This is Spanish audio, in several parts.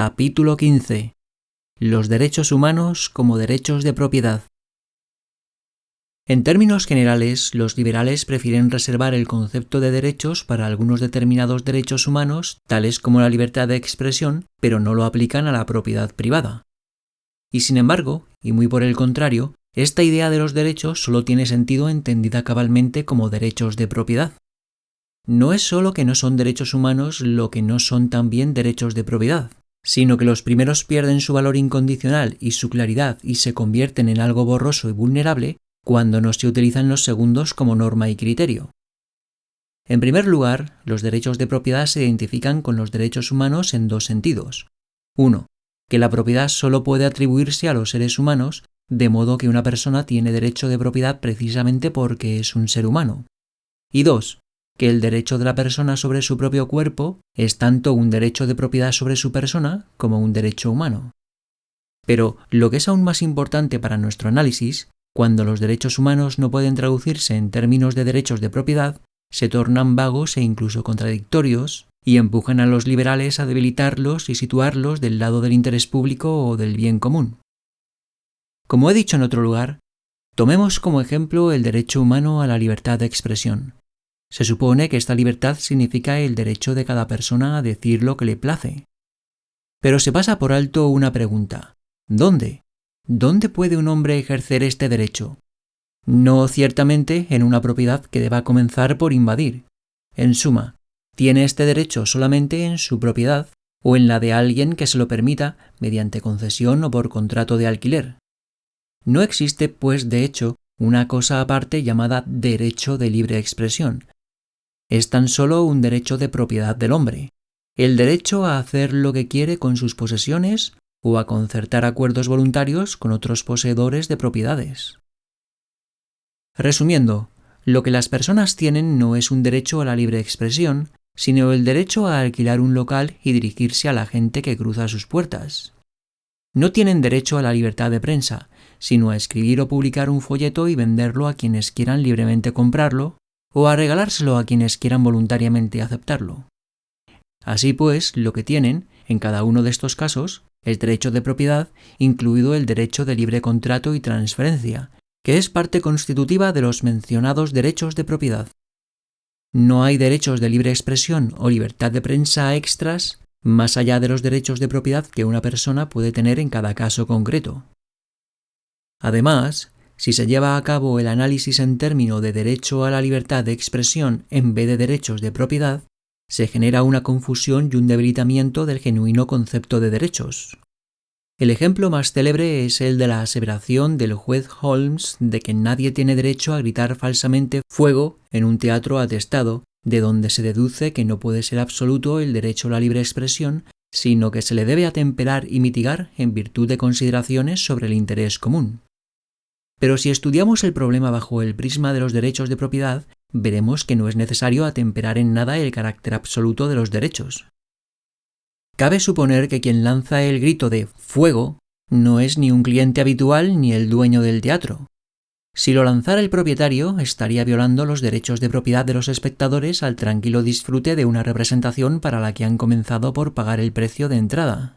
Capítulo 15. Los derechos humanos como derechos de propiedad. En términos generales, los liberales prefieren reservar el concepto de derechos para algunos determinados derechos humanos, tales como la libertad de expresión, pero no lo aplican a la propiedad privada. Y sin embargo, y muy por el contrario, esta idea de los derechos solo tiene sentido entendida cabalmente como derechos de propiedad. No es solo que no son derechos humanos lo que no son también derechos de propiedad, sino que los primeros pierden su valor incondicional y su claridad y se convierten en algo borroso y vulnerable cuando no se utilizan los segundos como norma y criterio. En primer lugar, los derechos de propiedad se identifican con los derechos humanos en dos sentidos. 1. Que la propiedad solo puede atribuirse a los seres humanos, de modo que una persona tiene derecho de propiedad precisamente porque es un ser humano. Y 2. Que el derecho de la persona sobre su propio cuerpo es tanto un derecho de propiedad sobre su persona como un derecho humano. Pero lo que es aún más importante para nuestro análisis, cuando los derechos humanos no pueden traducirse en términos de derechos de propiedad, se tornan vagos e incluso contradictorios y empujan a los liberales a debilitarlos y situarlos del lado del interés público o del bien común. Como he dicho en otro lugar, tomemos como ejemplo el derecho humano a la libertad de expresión. Se supone que esta libertad significa el derecho de cada persona a decir lo que le place. Pero se pasa por alto una pregunta. ¿Dónde? ¿Dónde puede un hombre ejercer este derecho? No ciertamente en una propiedad que deba comenzar por invadir. En suma, tiene este derecho solamente en su propiedad o en la de alguien que se lo permita mediante concesión o por contrato de alquiler. No existe, pues, de hecho, una cosa aparte llamada derecho de libre expresión. Es tan solo un derecho de propiedad del hombre, el derecho a hacer lo que quiere con sus posesiones o a concertar acuerdos voluntarios con otros poseedores de propiedades. Resumiendo, lo que las personas tienen no es un derecho a la libre expresión, sino el derecho a alquilar un local y dirigirse a la gente que cruza sus puertas. No tienen derecho a la libertad de prensa, sino a escribir o publicar un folleto y venderlo a quienes quieran libremente comprarlo, o a regalárselo a quienes quieran voluntariamente aceptarlo. Así pues, lo que tienen, en cada uno de estos casos, es derecho de propiedad, incluido el derecho de libre contrato y transferencia, que es parte constitutiva de los mencionados derechos de propiedad. No hay derechos de libre expresión o libertad de prensa extras más allá de los derechos de propiedad que una persona puede tener en cada caso concreto. Además, si se lleva a cabo el análisis en términos de derecho a la libertad de expresión en vez de derechos de propiedad, se genera una confusión y un debilitamiento del genuino concepto de derechos. El ejemplo más célebre es el de la aseveración del juez Holmes de que nadie tiene derecho a gritar falsamente fuego en un teatro atestado, de donde se deduce que no puede ser absoluto el derecho a la libre expresión, sino que se le debe atemperar y mitigar en virtud de consideraciones sobre el interés común. Pero si estudiamos el problema bajo el prisma de los derechos de propiedad, veremos que no es necesario atemperar en nada el carácter absoluto de los derechos. Cabe suponer que quien lanza el grito de ¡fuego! No es ni un cliente habitual ni el dueño del teatro. Si lo lanzara el propietario, estaría violando los derechos de propiedad de los espectadores al tranquilo disfrute de una representación para la que han comenzado por pagar el precio de entrada.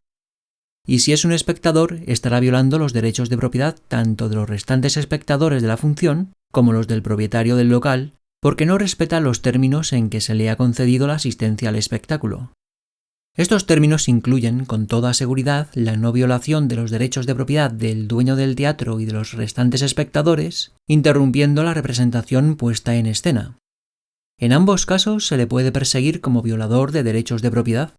Y si es un espectador, estará violando los derechos de propiedad tanto de los restantes espectadores de la función como los del propietario del local, porque no respeta los términos en que se le ha concedido la asistencia al espectáculo. Estos términos incluyen, con toda seguridad, la no violación de los derechos de propiedad del dueño del teatro y de los restantes espectadores, interrumpiendo la representación puesta en escena. En ambos casos se le puede perseguir como violador de derechos de propiedad.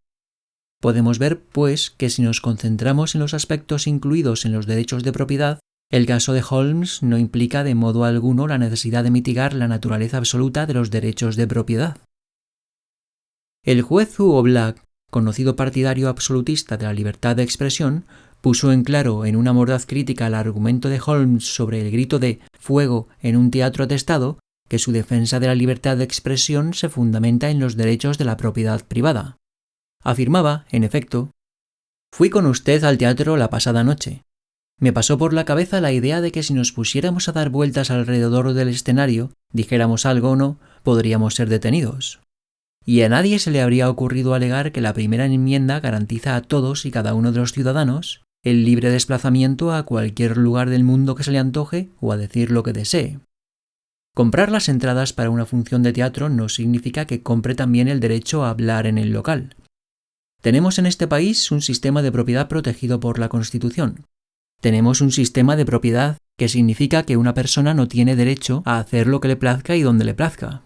Podemos ver, pues, que si nos concentramos en los aspectos incluidos en los derechos de propiedad, el caso de Holmes no implica de modo alguno la necesidad de mitigar la naturaleza absoluta de los derechos de propiedad. El juez Hugo Black, conocido partidario absolutista de la libertad de expresión, puso en claro en una mordaz crítica al argumento de Holmes sobre el grito de «fuego» en un teatro atestado que su defensa de la libertad de expresión se fundamenta en los derechos de la propiedad privada. Afirmaba, en efecto, «Fui con usted al teatro la pasada noche. Me pasó por la cabeza la idea de que si nos pusiéramos a dar vueltas alrededor del escenario, dijéramos algo o no, podríamos ser detenidos. y a nadie se le habría ocurrido alegar que la primera enmienda garantiza a todos y cada uno de los ciudadanos el libre desplazamiento a cualquier lugar del mundo que se le antoje o a decir lo que desee. Comprar las entradas para una función de teatro no significa que compre también el derecho a hablar en el local. Tenemos en este país un sistema de propiedad protegido por la Constitución. Tenemos un sistema de propiedad que significa que una persona no tiene derecho a hacer lo que le plazca y donde le plazca.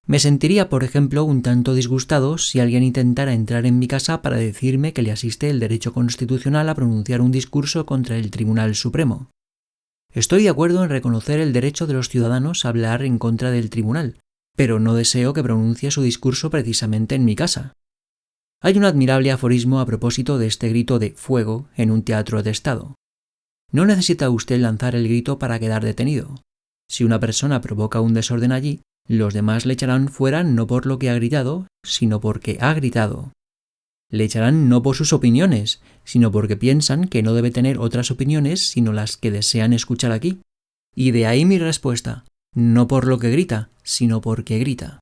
Me sentiría, por ejemplo, un tanto disgustado si alguien intentara entrar en mi casa para decirme que le asiste el derecho constitucional a pronunciar un discurso contra el Tribunal Supremo. Estoy de acuerdo en reconocer el derecho de los ciudadanos a hablar en contra del tribunal, pero no deseo que pronuncie su discurso precisamente en mi casa. Hay un admirable aforismo a propósito de este grito de fuego en un teatro de Estado. No necesita usted lanzar el grito para quedar detenido. Si una persona provoca un desorden allí, los demás le echarán fuera no por lo que ha gritado, sino porque ha gritado. Le echarán no por sus opiniones, sino porque piensan que no debe tener otras opiniones sino las que desean escuchar aquí. Y de ahí mi respuesta, no por lo que grita, sino porque grita.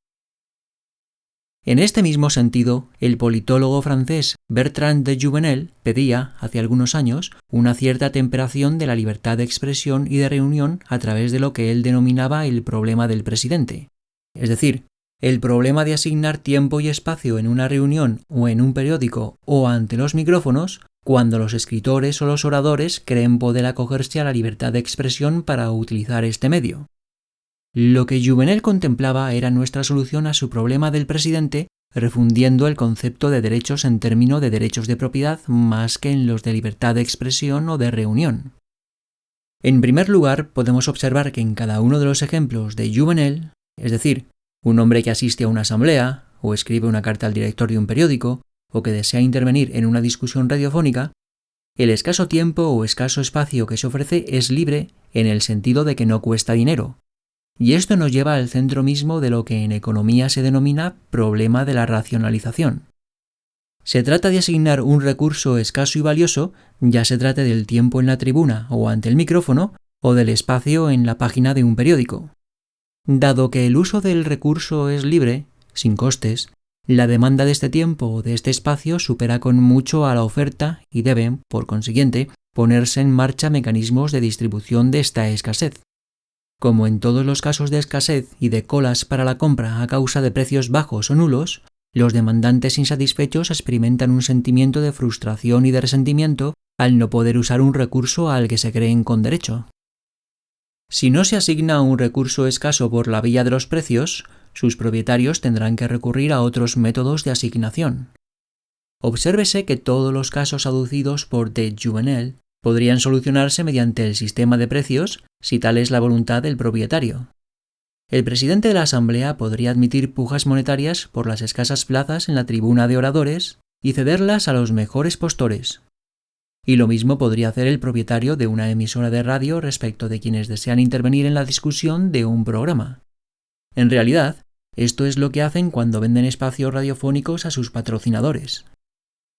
En este mismo sentido, el politólogo francés Bertrand de Jouvenel pedía, hace algunos años, una cierta temperación de la libertad de expresión y de reunión a través de lo que él denominaba el problema del presidente. Es decir, el problema de asignar tiempo y espacio en una reunión o en un periódico o ante los micrófonos cuando los escritores o los oradores creen poder acogerse a la libertad de expresión para utilizar este medio. Lo que Jouvenel contemplaba era nuestra solución a su problema del presidente, refundiendo el concepto de derechos en términos de derechos de propiedad más que en los de libertad de expresión o de reunión. En primer lugar, podemos observar que en cada uno de los ejemplos de Jouvenel, es decir, un hombre que asiste a una asamblea, o escribe una carta al director de un periódico, o que desea intervenir en una discusión radiofónica, el escaso tiempo o escaso espacio que se ofrece es libre en el sentido de que no cuesta dinero. Y esto nos lleva al centro mismo de lo que en economía se denomina problema de la racionalización. Se trata de asignar un recurso escaso y valioso, ya se trate del tiempo en la tribuna o ante el micrófono, o del espacio en la página de un periódico. Dado que el uso del recurso es libre, sin costes, la demanda de este tiempo o de este espacio supera con mucho a la oferta y deben, por consiguiente, ponerse en marcha mecanismos de distribución de esta escasez. Como en todos los casos de escasez y de colas para la compra a causa de precios bajos o nulos, los demandantes insatisfechos experimentan un sentimiento de frustración y de resentimiento al no poder usar un recurso al que se creen con derecho. Si no se asigna un recurso escaso por la vía de los precios, sus propietarios tendrán que recurrir a otros métodos de asignación. Obsérvese que todos los casos aducidos por de Jouvenel podrían solucionarse mediante el sistema de precios si tal es la voluntad del propietario. El presidente de la Asamblea podría admitir pujas monetarias por las escasas plazas en la tribuna de oradores y cederlas a los mejores postores. Y lo mismo podría hacer el propietario de una emisora de radio respecto de quienes desean intervenir en la discusión de un programa. En realidad, esto es lo que hacen cuando venden espacios radiofónicos a sus patrocinadores.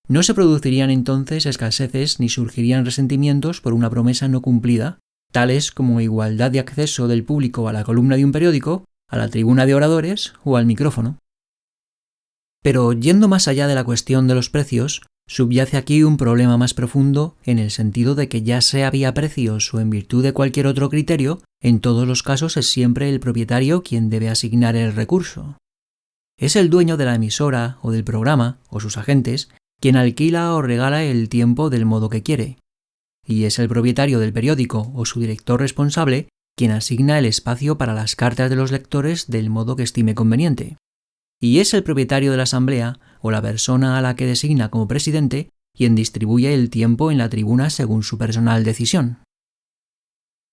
No se producirían entonces escaseces ni surgirían resentimientos por una promesa no cumplida, tales como igualdad de acceso del público a la columna de un periódico, a la tribuna de oradores o al micrófono. Pero yendo más allá de la cuestión de los precios, subyace aquí un problema más profundo en el sentido de que ya sea vía precios o en virtud de cualquier otro criterio, en todos los casos es siempre el propietario quien debe asignar el recurso. Es el dueño de la emisora o del programa, o sus agentes, quien alquila o regala el tiempo del modo que quiere. Y es el propietario del periódico o su director responsable quien asigna el espacio para las cartas de los lectores del modo que estime conveniente. Y es el propietario de la asamblea o la persona a la que designa como presidente quien distribuye el tiempo en la tribuna según su personal decisión.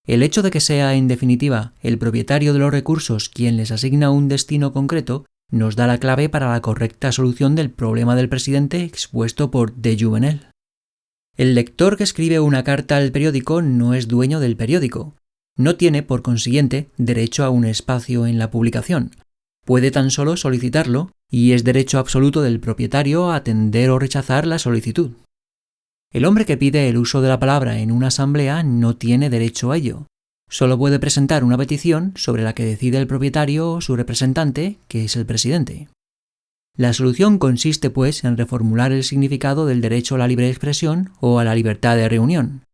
El hecho de que sea, en definitiva, el propietario de los recursos quien les asigna un destino concreto nos da la clave para la correcta solución del problema del presidente expuesto por de Jouvenel. El lector que escribe una carta al periódico no es dueño del periódico. No tiene, por consiguiente, derecho a un espacio en la publicación. Puede tan solo solicitarlo y es derecho absoluto del propietario a atender o rechazar la solicitud. El hombre que pide el uso de la palabra en una asamblea no tiene derecho a ello. Solo puede presentar una petición sobre la que decide el propietario o su representante, que es el presidente. La solución consiste, pues, en reformular el significado del derecho a la libre expresión o a la libertad de reunión.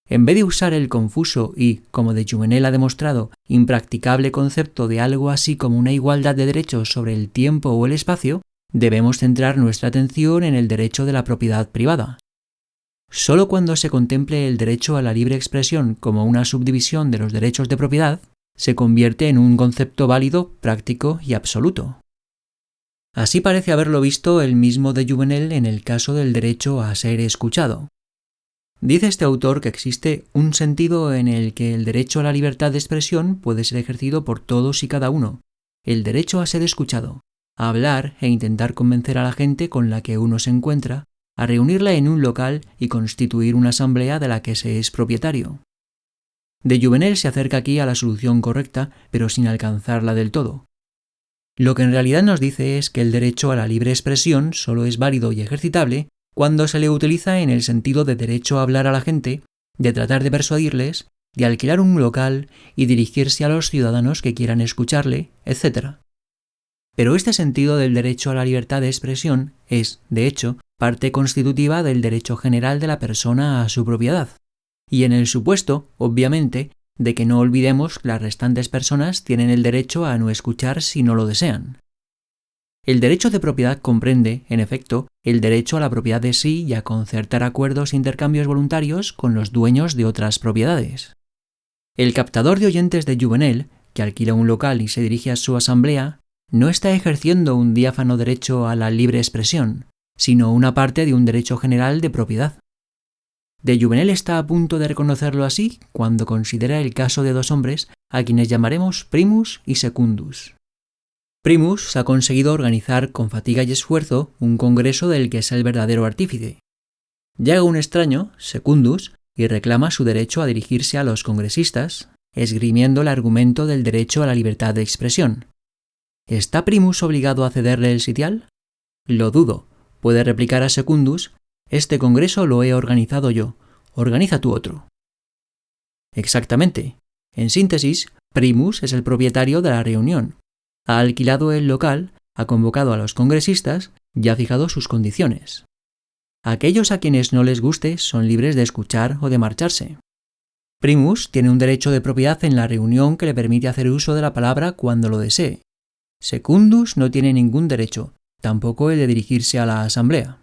En vez de usar el confuso y, como de Jouvenel ha demostrado, impracticable concepto de algo así como una igualdad de derechos sobre el tiempo o el espacio, debemos centrar nuestra atención en el derecho de la propiedad privada. Solo cuando se contemple el derecho a la libre expresión como una subdivisión de los derechos de propiedad, se convierte en un concepto válido, práctico y absoluto. Así parece haberlo visto el mismo de Jouvenel en el caso del derecho a ser escuchado. Dice este autor que existe un sentido en el que el derecho a la libertad de expresión puede ser ejercido por todos y cada uno, el derecho a ser escuchado, a hablar e intentar convencer a la gente con la que uno se encuentra, a reunirla en un local y constituir una asamblea de la que se es propietario. De Jouvenel se acerca aquí a la solución correcta, pero sin alcanzarla del todo. Lo que en realidad nos dice es que el derecho a la libre expresión solo es válido y ejercitable cuando se le utiliza en el sentido de derecho a hablar a la gente, de tratar de persuadirles, de alquilar un local y dirigirse a los ciudadanos que quieran escucharle, etc. Pero este sentido del derecho a la libertad de expresión es, de hecho, parte constitutiva del derecho general de la persona a su propiedad. Y en el supuesto, obviamente, de que no olvidemos que las restantes personas tienen el derecho a no escuchar si no lo desean. El derecho de propiedad comprende, en efecto, el derecho a la propiedad de sí y a concertar acuerdos e intercambios voluntarios con los dueños de otras propiedades. El captador de oyentes de Jouvenel, que alquila un local y se dirige a su asamblea, no está ejerciendo un diáfano derecho a la libre expresión, sino una parte de un derecho general de propiedad. De Jouvenel está a punto de reconocerlo así cuando considera el caso de dos hombres a quienes llamaremos Primus y Secundus. Primus ha conseguido organizar con fatiga y esfuerzo un congreso del que es el verdadero artífice. Llega un extraño, Secundus, y reclama su derecho a dirigirse a los congresistas, esgrimiendo el argumento del derecho a la libertad de expresión. ¿Está Primus obligado a cederle el sitial? Lo dudo. Puede replicar a Secundus: este congreso lo he organizado yo, organiza tú otro. Exactamente. En síntesis, Primus es el propietario de la reunión. Ha alquilado el local, ha convocado a los congresistas y ha fijado sus condiciones. Aquellos a quienes no les guste son libres de escuchar o de marcharse. Primus tiene un derecho de propiedad en la reunión que le permite hacer uso de la palabra cuando lo desee. Secundus no tiene ningún derecho, tampoco el de dirigirse a la asamblea.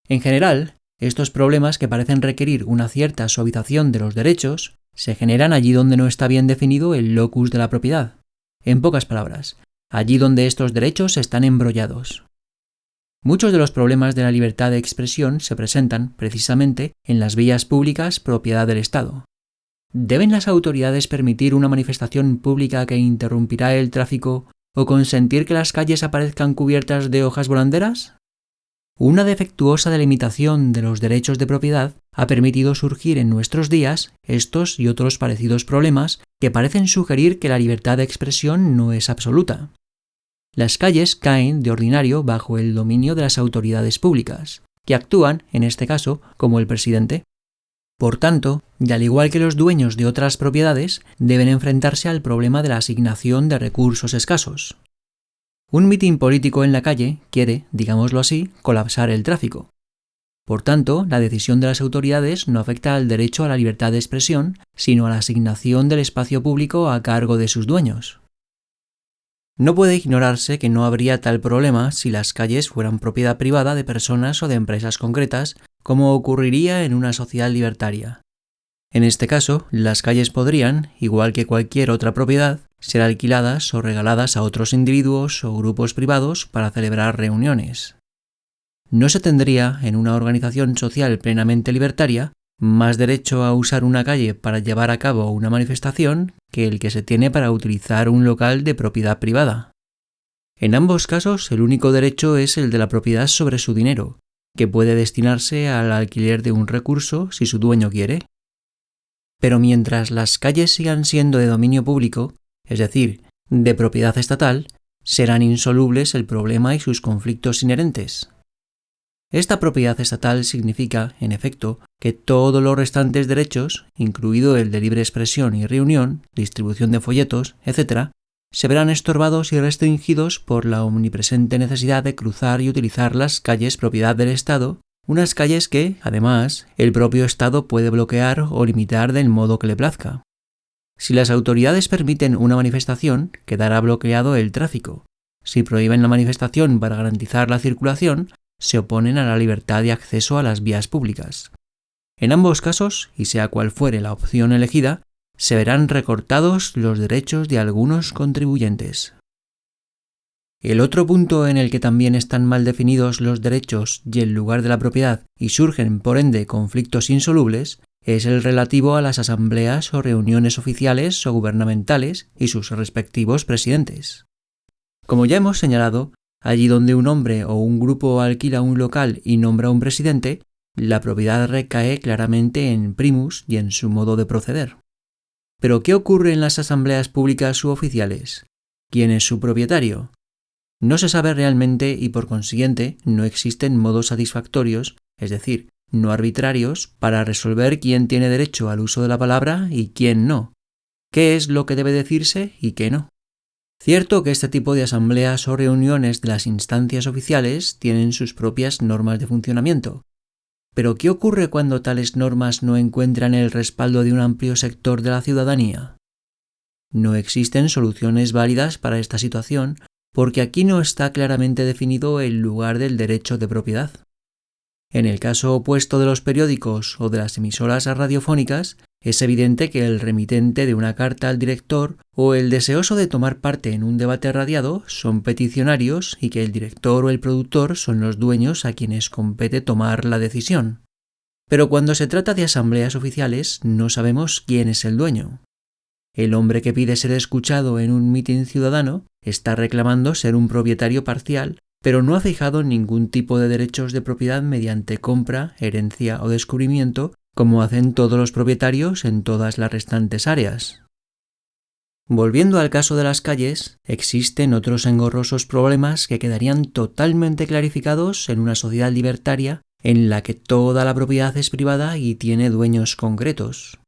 En general, estos problemas que parecen requerir una cierta suavización de los derechos se generan allí donde no está bien definido el locus de la propiedad. En pocas palabras, allí donde estos derechos están embrollados. Muchos de los problemas de la libertad de expresión se presentan, precisamente, en las vías públicas propiedad del Estado. ¿Deben las autoridades permitir una manifestación pública que interrumpirá el tráfico o consentir que las calles aparezcan cubiertas de hojas volanderas? Una defectuosa delimitación de los derechos de propiedad ha permitido surgir en nuestros días estos y otros parecidos problemas que parecen sugerir que la libertad de expresión no es absoluta. Las calles caen de ordinario bajo el dominio de las autoridades públicas, que actúan, en este caso, como el presidente. Por tanto, y al igual que los dueños de otras propiedades, deben enfrentarse al problema de la asignación de recursos escasos. Un mitin político en la calle quiere, digámoslo así, colapsar el tráfico. Por tanto, la decisión de las autoridades no afecta al derecho a la libertad de expresión, sino a la asignación del espacio público a cargo de sus dueños. No puede ignorarse que no habría tal problema si las calles fueran propiedad privada de personas o de empresas concretas, como ocurriría en una sociedad libertaria. En este caso, las calles podrían, igual que cualquier otra propiedad, ser alquiladas o regaladas a otros individuos o grupos privados para celebrar reuniones. No se tendría, en una organización social plenamente libertaria, más derecho a usar una calle para llevar a cabo una manifestación que el que se tiene para utilizar un local de propiedad privada. En ambos casos, el único derecho es el de la propiedad sobre su dinero, que puede destinarse al alquiler de un recurso si su dueño quiere. Pero mientras las calles sigan siendo de dominio público, es decir, de propiedad estatal, serán insolubles el problema y sus conflictos inherentes. Esta propiedad estatal significa, en efecto, que todos los restantes derechos, incluido el de libre expresión y reunión, distribución de folletos, etc., se verán estorbados y restringidos por la omnipresente necesidad de cruzar y utilizar las calles propiedad del Estado, unas calles que, además, el propio Estado puede bloquear o limitar del modo que le plazca. Si las autoridades permiten una manifestación, quedará bloqueado el tráfico. Si prohíben la manifestación para garantizar la circulación, se oponen a la libertad de acceso a las vías públicas. En ambos casos, y sea cual fuere la opción elegida, se verán recortados los derechos de algunos contribuyentes. El otro punto en el que también están mal definidos los derechos y el lugar de la propiedad y surgen, por ende, conflictos insolubles, es el relativo a las asambleas o reuniones oficiales o gubernamentales y sus respectivos presidentes. Como ya hemos señalado, allí donde un hombre o un grupo alquila un local y nombra un presidente, la propiedad recae claramente en primus y en su modo de proceder. ¿Pero qué ocurre en las asambleas públicas u oficiales? ¿Quién es su propietario? No se sabe realmente y por consiguiente no existen modos satisfactorios, es decir, no arbitrarios, para resolver quién tiene derecho al uso de la palabra y quién no, qué es lo que debe decirse y qué no. Cierto que este tipo de asambleas o reuniones de las instancias oficiales tienen sus propias normas de funcionamiento. Pero ¿qué ocurre cuando tales normas no encuentran el respaldo de un amplio sector de la ciudadanía? No existen soluciones válidas para esta situación porque aquí no está claramente definido el lugar del derecho de propiedad. En el caso opuesto de los periódicos o de las emisoras radiofónicas, es evidente que el remitente de una carta al director o el deseoso de tomar parte en un debate radiado son peticionarios y que el director o el productor son los dueños a quienes compete tomar la decisión. Pero cuando se trata de asambleas oficiales, no sabemos quién es el dueño. El hombre que pide ser escuchado en un mitin ciudadano está reclamando ser un propietario parcial, pero no ha fijado ningún tipo de derechos de propiedad mediante compra, herencia o descubrimiento, como hacen todos los propietarios en todas las restantes áreas. Volviendo al caso de las calles, existen otros engorrosos problemas que quedarían totalmente clarificados en una sociedad libertaria en la que toda la propiedad es privada y tiene dueños concretos.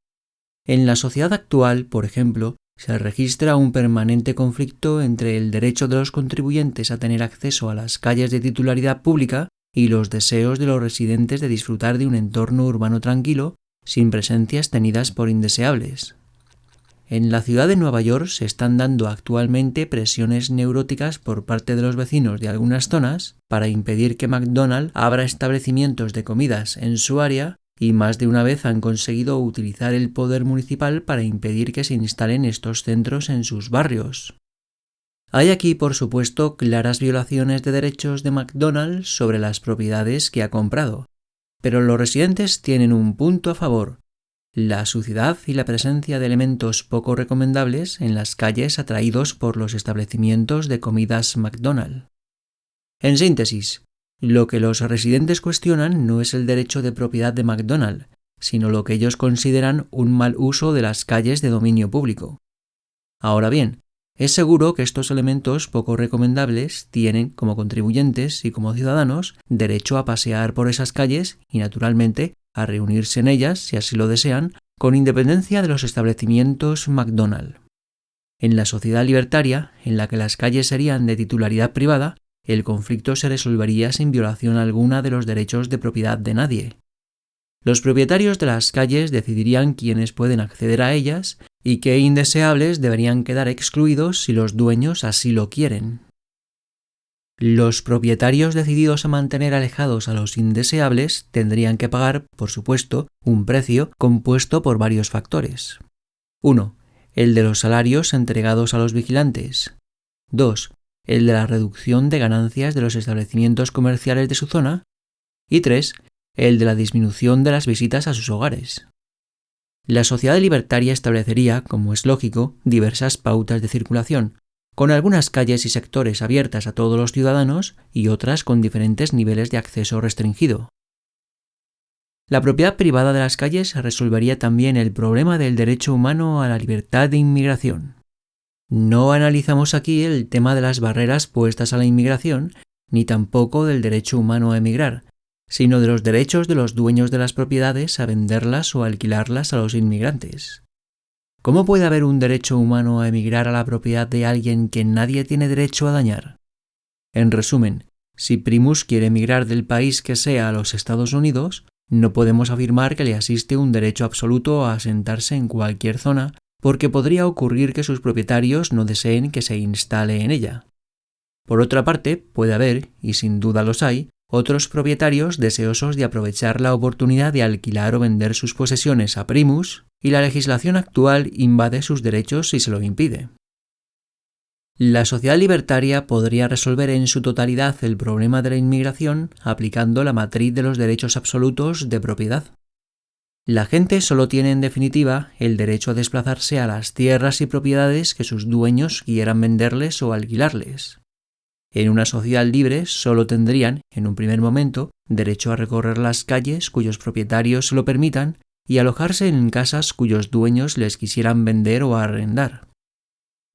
En la sociedad actual, por ejemplo, se registra un permanente conflicto entre el derecho de los contribuyentes a tener acceso a las calles de titularidad pública y los deseos de los residentes de disfrutar de un entorno urbano tranquilo, sin presencias tenidas por indeseables. En la ciudad de Nueva York se están dando actualmente presiones neuróticas por parte de los vecinos de algunas zonas para impedir que McDonald's abra establecimientos de comidas en su área y más de una vez han conseguido utilizar el poder municipal para impedir que se instalen estos centros en sus barrios. Hay aquí, por supuesto, claras violaciones de derechos de McDonald's sobre las propiedades que ha comprado, pero los residentes tienen un punto a favor: la suciedad y la presencia de elementos poco recomendables en las calles atraídos por los establecimientos de comidas McDonald's. En síntesis, lo que los residentes cuestionan no es el derecho de propiedad de McDonald's, sino lo que ellos consideran un mal uso de las calles de dominio público. Ahora bien, es seguro que estos elementos poco recomendables tienen, como contribuyentes y como ciudadanos, derecho a pasear por esas calles y, naturalmente, a reunirse en ellas, si así lo desean, con independencia de los establecimientos McDonald's. En la sociedad libertaria, en la que las calles serían de titularidad privada, el conflicto se resolvería sin violación alguna de los derechos de propiedad de nadie. Los propietarios de las calles decidirían quiénes pueden acceder a ellas y qué indeseables deberían quedar excluidos si los dueños así lo quieren. Los propietarios decididos a mantener alejados a los indeseables tendrían que pagar, por supuesto, un precio compuesto por varios factores. 1. El de los salarios entregados a los vigilantes. 2. El de la reducción de ganancias de los establecimientos comerciales de su zona. Y 3. El de la disminución de las visitas a sus hogares. La sociedad libertaria establecería, como es lógico, diversas pautas de circulación, con algunas calles y sectores abiertas a todos los ciudadanos y otras con diferentes niveles de acceso restringido. La propiedad privada de las calles resolvería también el problema del derecho humano a la libertad de inmigración. No analizamos aquí el tema de las barreras puestas a la inmigración, ni tampoco del derecho humano a emigrar, sino de los derechos de los dueños de las propiedades a venderlas o alquilarlas a los inmigrantes. ¿Cómo puede haber un derecho humano a emigrar a la propiedad de alguien que nadie tiene derecho a dañar? En resumen, si Primus quiere emigrar del país que sea a los Estados Unidos, no podemos afirmar que le asiste un derecho absoluto a asentarse en cualquier zona, porque podría ocurrir que sus propietarios no deseen que se instale en ella. Por otra parte, puede haber, y sin duda los hay, otros propietarios deseosos de aprovechar la oportunidad de alquilar o vender sus posesiones a Primus, y la legislación actual invade sus derechos si se lo impide. La sociedad libertaria podría resolver en su totalidad el problema de la inmigración aplicando la matriz de los derechos absolutos de propiedad. La gente solo tiene en definitiva el derecho a desplazarse a las tierras y propiedades que sus dueños quieran venderles o alquilarles. En una sociedad libre solo tendrían, en un primer momento, derecho a recorrer las calles cuyos propietarios se lo permitan y alojarse en casas cuyos dueños les quisieran vender o arrendar.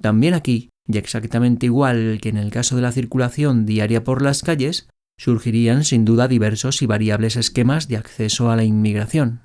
También aquí, y exactamente igual que en el caso de la circulación diaria por las calles, surgirían sin duda diversos y variables esquemas de acceso a la inmigración.